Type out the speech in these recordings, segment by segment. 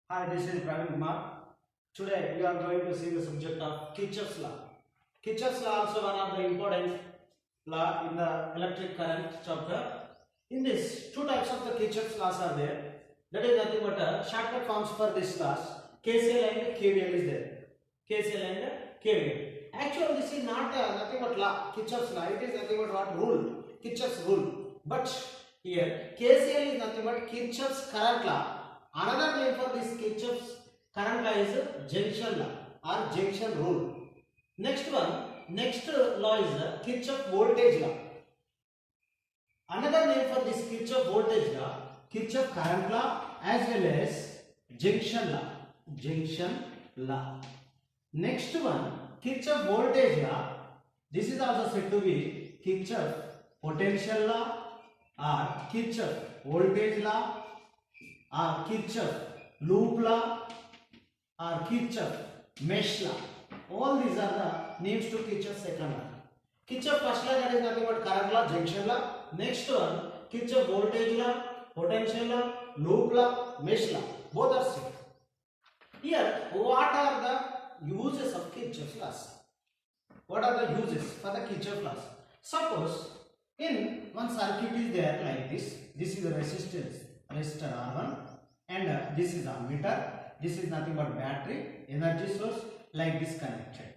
Hi, this is Praveen Kumar. Today we are going to see the subject of Kirchhoff's law. Kirchhoff's law also one of the important law in the electric current chapter. In this, two types of the Kirchhoff's laws are there. That is nothing but shortcut forms for this laws. KCL and KVL is there. KCL and KVL. Actually, this is not nothing but law. Kirchhoff's law. It is nothing but what rule. Kirchhoff's rule. But here KCL is nothing but Kirchhoff's current law. Another name for this Kirchhoff's current law is junction law or junction rule. Next law is Kirchhoff voltage law. Another name for this Kirchhoff voltage law, Kirchhoff current law as well as junction law. Junction law. Next one, Kirchhoff voltage law. This is also said to be Kirchhoff potential law or Kirchhoff voltage law or Kirchhoff loop law or Kirchhoff mesh law. All these are the names to Kirchhoff second law. Kirchhoff first law, that is nothing but current law, junction law. Next one, Kirchhoff voltage law, potential law, loop law, mesh law. Both are same. Here, what are the uses of Kirchhoff's laws? What are the uses for the Kirchhoff laws? Suppose in one circuit is there like this. This is the resistance, resistor R1, and this is ammeter. This is nothing but battery, energy source, like this connected.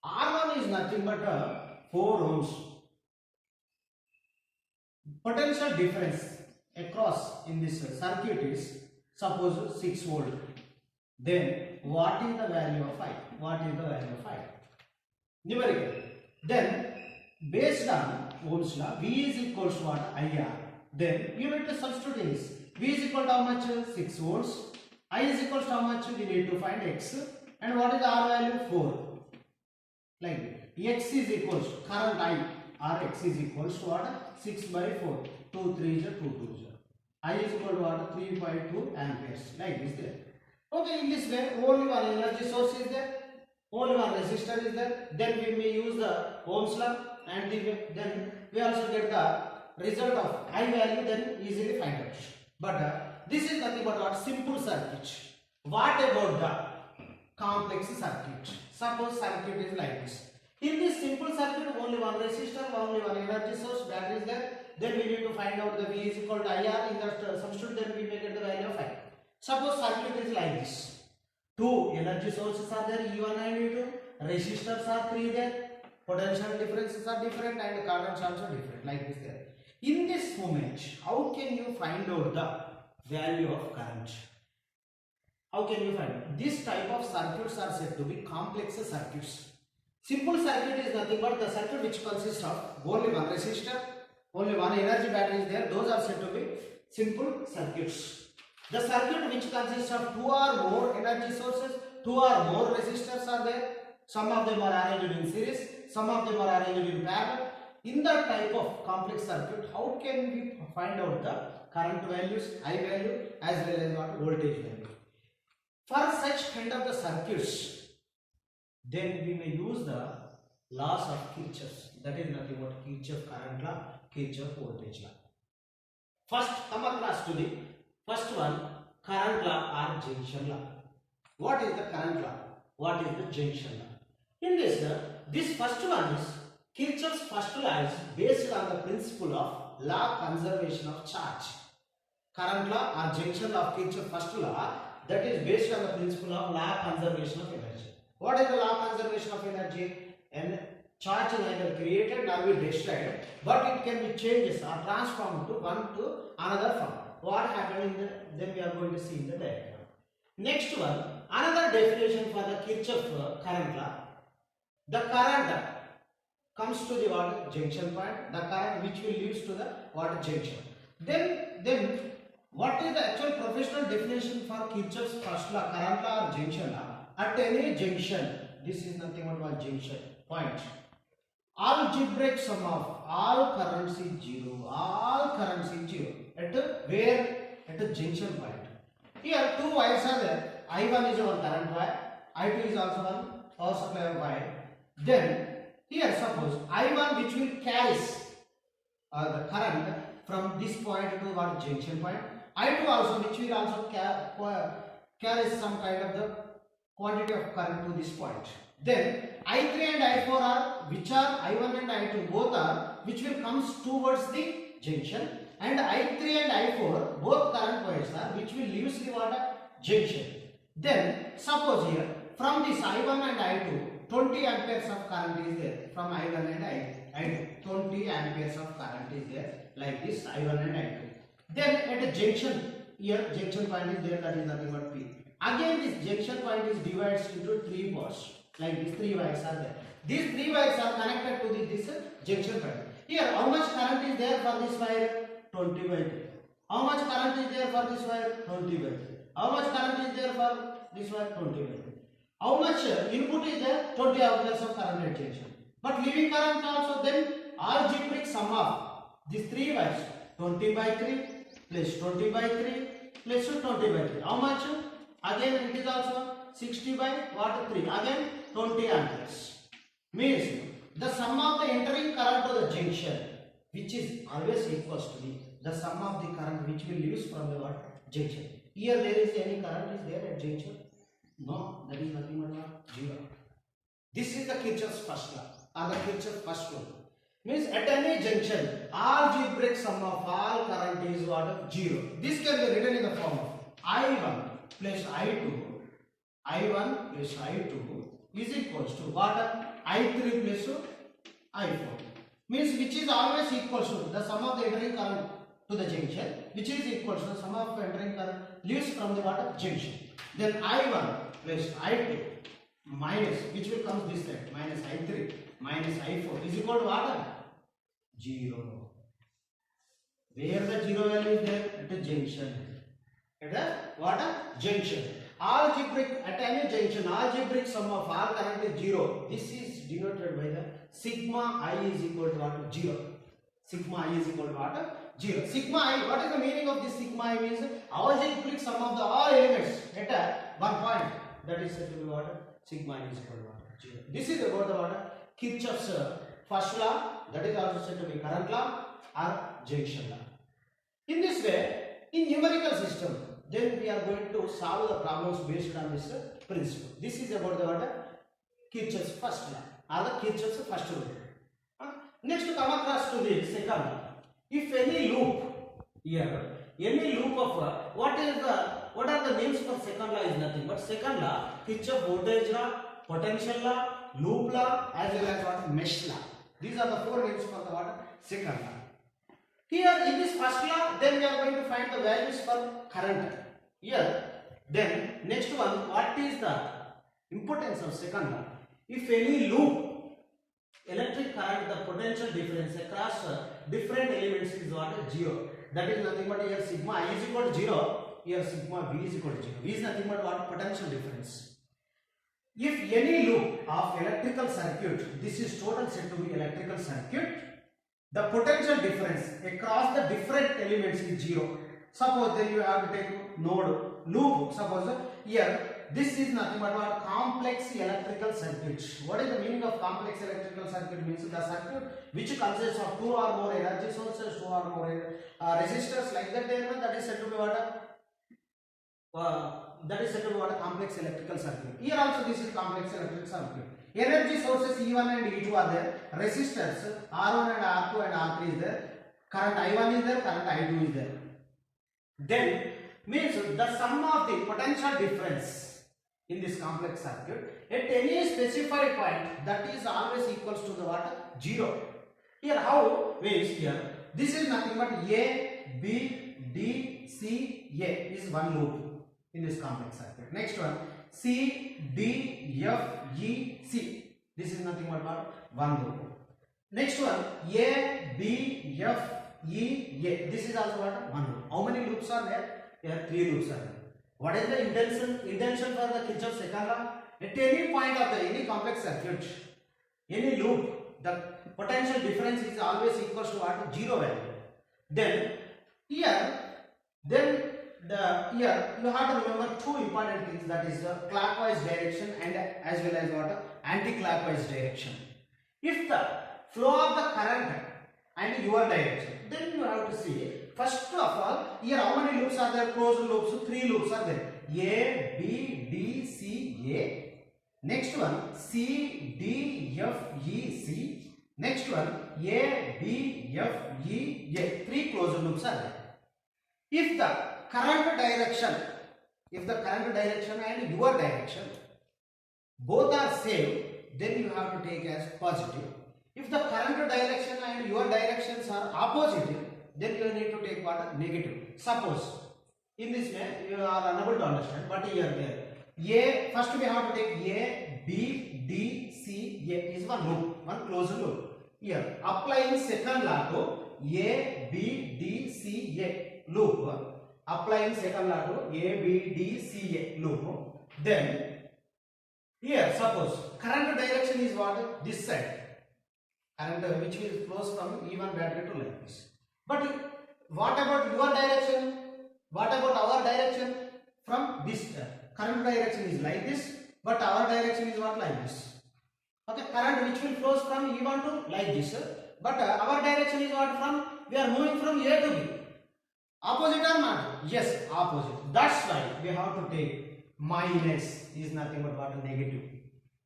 R1 is nothing but 4 ohms. Potential difference across in this circuit is suppose 6 volt. Then what is the value of I? What is the value of I? Numerical. Then based on Ohm's law, V is equals to what? IR. Then you need to substitute in this. V is equal to how much? 6 volts. I is equals to how much? We need to find X. And what is the R value? 4. Like that. X is equals to current I. R X is equals to what? 6 by 4. 2 3 is 2 2 is. I is equal to what? 3.2 amperes. Like this there. Okay, in this way, only one energy source is there. Only one resistor is there. Then we may use the Ohm's law, and then we also get the result of I value, then easily find out. But this is nothing but what? Simple circuit. What about the complex circuit? Suppose circuit is like this. In this simple circuit, only one resistor, only one energy source, battery is there. Then we need to find out the V is equal to IR. In that substitute, then we may get the value of I. Suppose circuit is like this. Two energy sources are there, E1 and E2. Resistors are 3 there. Potential differences are different and currents also different, like this there. In this moment, how can you find out the value of current? How can you find it? This type of circuits are said to be complex circuits. Simple circuit is nothing but the circuit which consists of only one resistor, only one energy battery is there. Those are said to be simple circuits. The circuit which consists of 2 or more energy sources, 2 or more resistors are there. Some of them are arranged in series, some of them are arranged in parallel. In that type of complex circuit, how can we find out the current values, I value, as well as what voltage value? For such kind of the circuits, then we may use the laws of Kirchhoff. That is nothing but Kirchhoff current law, Kirchhoff voltage law. First, come across to the first one, current law or junction law. What is the current law? What is the junction law? In this first one is Kirchhoff's first law is based on the principle of law conservation of charge. Current law or junction law of Kirchhoff's first law, that is based on the principle of law conservation of energy. What is the law conservation of energy? And charge is neither created nor will destroyed, but it can be changes or transformed to one to another form. What happened in the, then we are going to see in the diagram. Next one, another definition for the Kirchhoff current law. The current comes to the what? Junction point. The current which will leads to the what? Junction. Then what is the actual professional definition for Kirchhoff's first law, current law or junction law? At any junction, this is nothing but one junction point. Algebraic sum of all currents is 0. All currents is 0. At where? At the junction point. Here two wires are there. I1 is one current wire. I2 is also one power supply wire. Then here suppose I1 which will carries the current from this point to what? Junction point. I2 also, which will also carry some kind of the quantity of current to this point. Then I3 and I4 are, which are I1 and I2 both are, which will comes towards the junction, and I3 and I4 both current wires are, which will leaves the water junction. Then suppose here from this I1 and I2 20 amperes of current is there, from I1 and I2 20 amperes of current is there, like this I1 and I2. Then at a junction, here junction point is there, that is nothing but P. Again this junction point is divided into 3 parts, like these 3 wires are there. These 3 wires are connected to this junction point. Here how much current is there for this wire? 20 by 3. How much current is there for this wire? 20 by 3. How much current is there for this wire? 20 by 3. How much input is there? 20 amperes of current at junction. But leaving current also, then algebraic sum of these 3 wires, 20 by 3 plus 20 by 3 plus 20 by 3. How much? Again it is also 60 by what? 3. Again 20 amperes. Means the sum of the entering current to the junction, which is always equals to the sum of the current which will leaves from the what? Junction. Here there is any current is there at junction? No, that is nothing but what? 0. This is the Kirchhoff's first law, or the Kirchhoff's first rule. Means at any junction, algebraic sum of all current is what? 0. This can be written in the form of I1 plus I2. I1 plus I2 is equals to what? I3 plus I4. Means which is always equals to the sum of the entering current to the junction, which is equals to the sum of entering current leaves from the what? Junction. Then I1 plus I2 minus, which will come this side, minus I3 minus I4 is equal to what? 0. Where the 0 value is there? At the junction. At the what? Junction. Algebraic, at any junction, algebraic sum of all current is 0. This is denoted by the sigma I is equal to what? 0. Sigma I is equal to what? 0. Sigma I, what is the meaning of this sigma I? Means algebraic sum of the all elements at one point. That is said to be what? Sigma I is equal to what? 0. This is about the what? Kirchhoff's first law, that is also said to be current law or junction law. In this way, in numerical system, then we are going to solve the problems based on this principle. This is about the what? Kirchhoff's first law or the Kirchhoff's first rule. Next to come across to the second law. If any loop here, any loop of what are the names for second law is nothing but second law, Kirchhoff voltage law, potential law, loop law, as well as what? Mesh law. These are the 4 names for the what? Second law. Here in this first law, then we are going to find the values for current. Here, then next one, what is the importance of second law? If any loop, electric current, the potential difference across different elements is what? 0. That is nothing but here sigma I is equal to 0. Here sigma V is equal to 0. V is nothing but what? Potential difference. If any loop of electrical circuit, this is total said to be electrical circuit, the potential difference across the different elements is 0. Suppose then you have to take node loop. Suppose here this is nothing but what? Complex electrical circuit. What is the meaning of complex electrical circuit? Means the circuit which consists of 2 or more energy sources, 2 or more resistors, like that. That is said to be what? That is said to be what? Complex electrical circuit. Here also this is complex electrical circuit. Energy sources E1 and E2 are there. Resistors R1 and R2 and R3 is there. Current I1 is there. Current I2 is there. Then means the sum of the potential difference in this complex circuit at any specified point, that is always equals to the what? 0. Here how? Means here this is nothing but A, B, D, C, A is one loop in this complex circuit. Next one C, D, F, E, C. This is nothing but what? One loop. Next one A, B, F, E, A. This is also what? One loop. How many loops are there? There are 3 loops are there. What is the intention for the Kirchhoff's second law? At any point of the any complex circuit, any loop, the potential difference is always equals to what? 0 value. Then here you have to remember 2 important things, that is the clockwise direction and as well as what? Anti-clockwise direction. If the flow of the current and your direction, then you have to see First of all, here how many loops are there? Closed loops. 3 loops are there. A, B, D, C, A. Next one C, D, F, E, C. Next one A, B, F, E, A. 3 closed loops are there. If the current direction and your direction both are same, then you have to take as positive. If the current direction and your directions are opposite, then you need to take what? Negative. Suppose in this way you are unable to understand, but here there A, first we have to take A, B, D, C, A is one loop, one closed loop. Here applying second law to A, B, D, C, A loop. Applying second law to A, B, D, C, A loop. Then here suppose current direction is what? This side. Current which will flows from E1 battery to like this. But what about your direction? What about our direction? From this current direction is like this, but our direction is what? Like this. Okay, current which will flows from E1 to like this, but our direction is what? From we are moving from A to B. Opposite or not? Yes, opposite. That's why we have to take minus is nothing but what? Negative.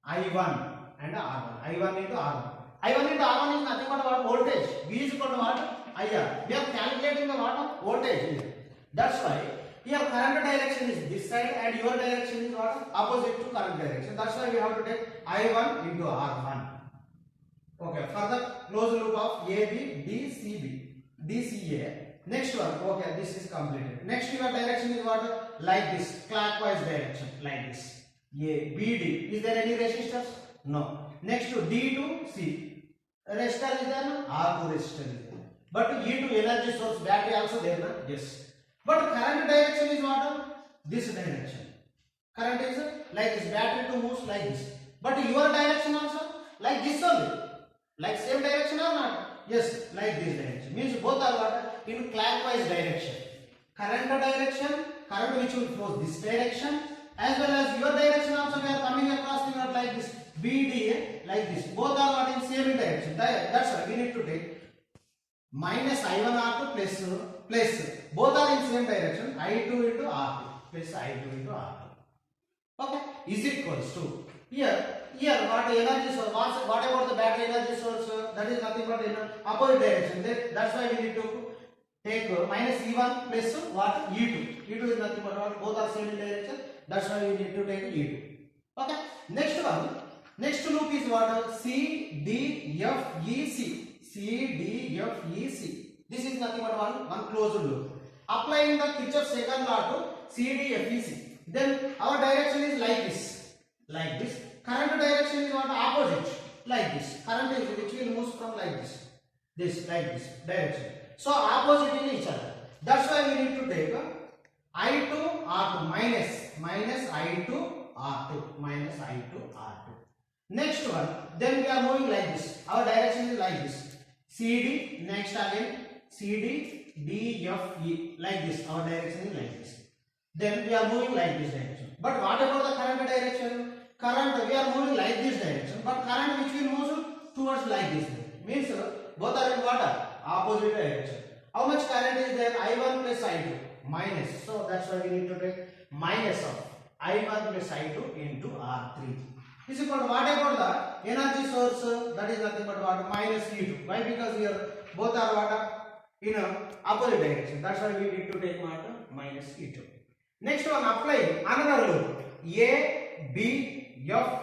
I1 and R1. I1 into R1. I1 into R1 is nothing but what? Voltage. V is equal to what? IR. We are calculating the what? Voltage here. That's why here current direction is this side and your direction is what? Opposite to current direction. That's why we have to take I1 into R1. Okay, for the closed loop of AB, DCB, DCA. Next one, okay, this is completed. Next your direction is what? Like this, clockwise direction, like this. A, B, D. Is there any resistors? No. Next to D to C. Resistor is there? No? R2 resistor is there. But E2 energy source battery also there? No? Yes. But current direction is what? This direction. Current is like this, battery to moves like this. But your direction also like this only. Like same direction or not? Yes, like this direction. Means both are what? In clockwise direction. Current direction, current which will flow this direction, as well as your direction also we are coming across the not like this. BD like this. Both are what? In same direction. That's why we need to take minus I1 R2 plus both are in same direction. I2 into R2 plus I2 into R2. Okay, is equals to here what energy source, what about the battery energy source? That is nothing but in opposite direction. That's why we need to take minus E1 plus what? E2. E2 is nothing but what? Both are same in direction. That's why we need to take E2. Okay, next one. Next loop is what? C, D, F, E, C. C, D, F, E, C. This is nothing but one closed loop. Applying the Kirchhoff's second law to C, D, F, E, C. Then our direction is like this. Like this. Current direction is what? Opposite. Like this. Current is which will move from like this. This, like this direction. So opposite in each other. That's why we need to take I2 R2 minus I2 R2 minus I2 R2. Next one, then we are moving like this. Our direction is like this. CD, next again CD, D, F, E, like this. Our direction is like this. Then we are moving like this direction. But what about the current direction? Current, we are moving like this direction, but current which will move towards like this direction. Means both are in what? Opposite direction. How much current is there? I1 plus I2 minus. So that's why we need to take minus of I1 plus I2 into R3. Is equal to what about the energy source? That is nothing but what? Minus E2. Why? Because here both are what? In opposite direction. That's why we need to take what? Minus E2. Next one, apply another loop. A, B, F,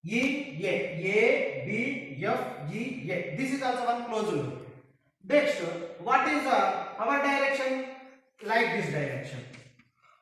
E, A. A, B, F, E, A. This is also one closed loop. Next, what is our direction? Like this direction.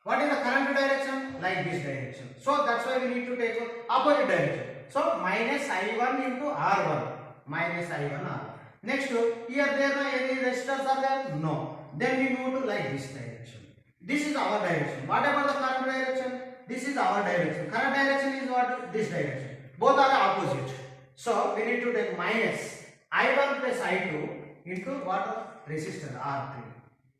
What is the current direction? Like this direction. So that's why we need to take opposite direction. So minus I1 into R1. Minus I1 R1. Next, here there are any resistors are there? No. Then we move to like this direction. This is our direction. What about the current direction? This is our direction. Current direction is what? This direction. Both are opposite. So we need to take minus I1 plus I2 into what? Resistor R3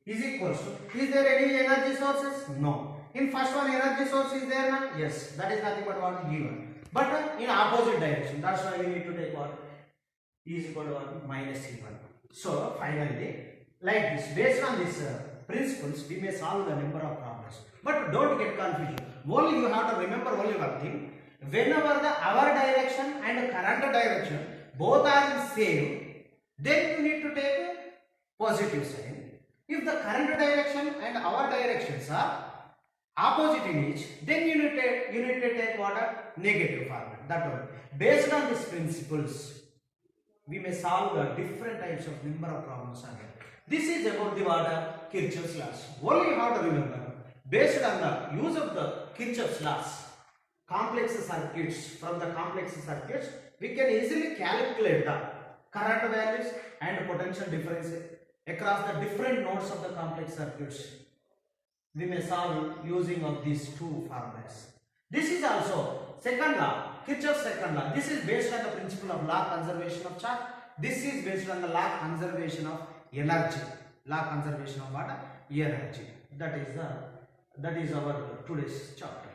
is equals to. Is there any energy sources? No. In first one energy source is there now? Yes. That is nothing but what? E1. But in opposite direction. That's why we need to take what? E is equal to what? Minus E1. So finally like this. Based on these principles, we may solve the number of problems. But don't get confused. Only you have to remember only one thing. Whenever the our direction and current direction both are in same, then you need to take a positive sign. If the current direction and our directions are opposite in each, then you need to take what a negative format. That one. Based on these principles, we may solve the different types of number of problems again. This is about the what Kirchhoff's laws. Only you have to remember, based on the use of the Kirchhoff's laws, complex circuits, from the complex circuits, we can easily calculate the current values and potential difference across the different nodes of the complex circuits. We may solve using of these two formulas. This is also second law, Kirchhoff's second law. This is based on the principle of law conservation of charge. This is based on the law conservation of energy. Law conservation of what? Energy. That is our today's chapter.